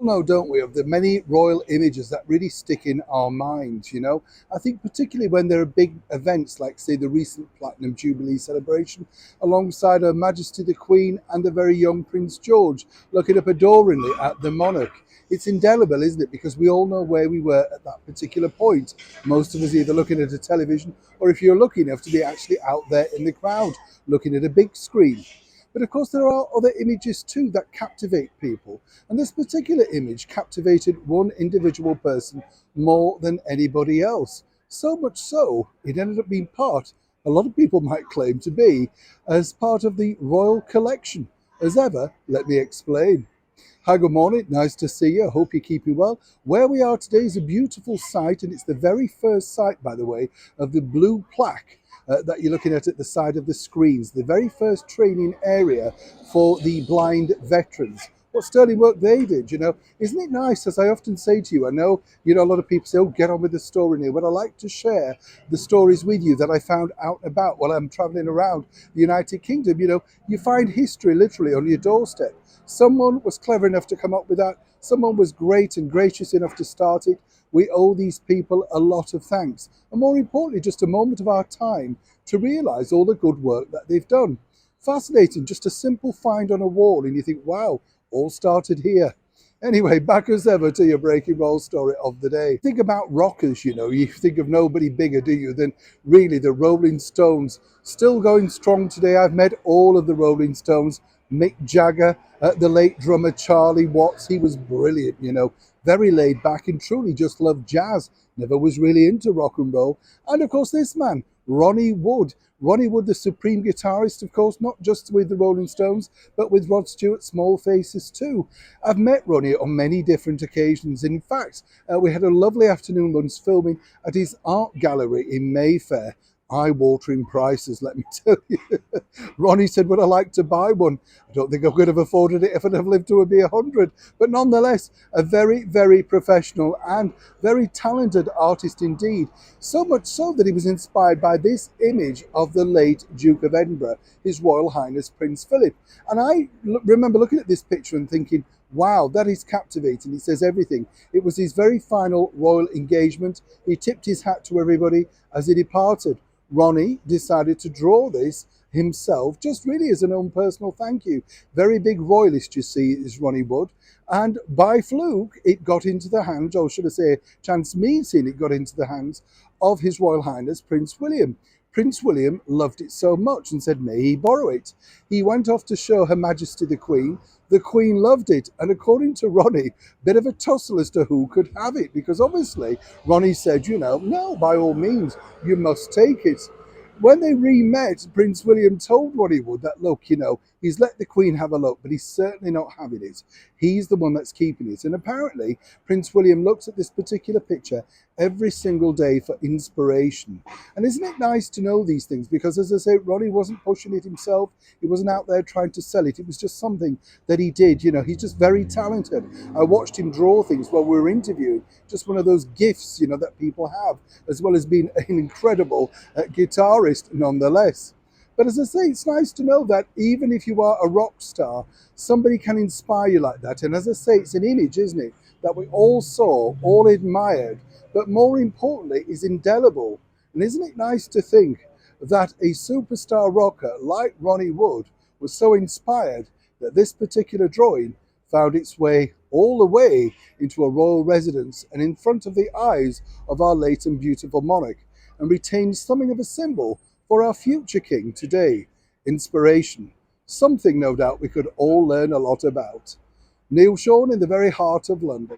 Know, don't we, of the many royal images that really stick in our minds, you know? I think particularly when there are big events like, say, the recent Platinum Jubilee celebration, alongside Her Majesty the Queen and the very young Prince George, looking up adoringly at the monarch. It's indelible, isn't it? Because we all know where we were at that particular point. Most of us either looking at a television, or if you're lucky enough to be actually out there in the crowd, looking at a big screen. But of course, there are other images too that captivate people. And this particular image captivated one individual person more than anybody else. So much so, it ended up being part, a lot of people might claim to be, as part of the royal collection. As ever, let me explain. Hi, good morning. Nice to see you. I hope you're keeping well. Where we are today is a beautiful site, and it's the very first site, by the way, of the blue plaque that you're looking at the side of the screens. The very first training area for the blind veterans. What sterling work they did, you know. Isn't it nice, as I often say to you, I know, you know, a lot of people say, oh, get on with the story here, but I like to share the stories with you that I found out about while I'm traveling around the United Kingdom. You know, you find history literally on your doorstep. Someone was clever enough to come up with that. Someone was great and gracious enough to start it. We owe these people a lot of thanks. And more importantly, just a moment of our time to realise all the good work that they've done. Fascinating, just a simple find on a wall, and you think, wow, all started here. Anyway, back as ever to your breaking roll story of the day. Think about rockers, you know, you think of nobody bigger, do you, than really the Rolling Stones. Still going strong today. I've met all of the Rolling Stones. Mick Jagger, the late drummer Charlie Watts, he was brilliant, you know, very laid back and truly just loved jazz, never was really into rock and roll. And of course, this man, Ronnie Wood. Ronnie Wood, the supreme guitarist, of course, not just with the Rolling Stones, but with Rod Stewart, Small Faces too. I've met Ronnie on many different occasions. In fact, we had a lovely afternoon lunch filming at his art gallery in Mayfair. Eye-watering prices, let me tell you. Ronnie said, would I like to buy one? I don't think I could have afforded it if I'd have lived to be 100. But nonetheless, a very, very professional and very talented artist indeed. So much so that he was inspired by this image of the late Duke of Edinburgh, His Royal Highness Prince Philip. And I remember looking at this picture and thinking, wow, that is captivating. It says everything. It was his very final royal engagement. He tipped his hat to everybody as he departed. Ronnie decided to draw this himself, just really as an own personal thank you. Very big royalist, you see, is Ronnie Wood. And by fluke, it got into the hands, or should I say, chance meeting, it got into the hands of His Royal Highness Prince William. Prince William loved it so much and said, may he borrow it? He went off to show Her Majesty the Queen. The Queen loved it. And according to Ronnie, bit of a tussle as to who could have it, because obviously Ronnie said, you know, no, by all means, you must take it. When they re-met, Prince William told Ronnie Wood that, look, you know, he's let the Queen have a look, but he's certainly not having it. He's the one that's keeping it. And apparently, Prince William looks at this particular picture every single day for inspiration. And isn't it nice to know these things? Because as I say, Ronnie wasn't pushing it himself. He wasn't out there trying to sell it. It was just something that he did. You know, he's just very talented. I watched him draw things while we were interviewing. Just one of those gifts, you know, that people have, as well as being an incredible guitarist nonetheless. But as I say, it's nice to know that even if you are a rock star, somebody can inspire you like that. And as I say, it's an image, isn't it, that we all saw, all admired, but more importantly, is indelible. And isn't it nice to think that a superstar rocker like Ronnie Wood was so inspired that this particular drawing found its way all the way into a royal residence and in front of the eyes of our late and beautiful monarch, and retained something of a symbol for our future king today. Inspiration. Something, no doubt, we could all learn a lot about. Neil Sean in the very heart of London.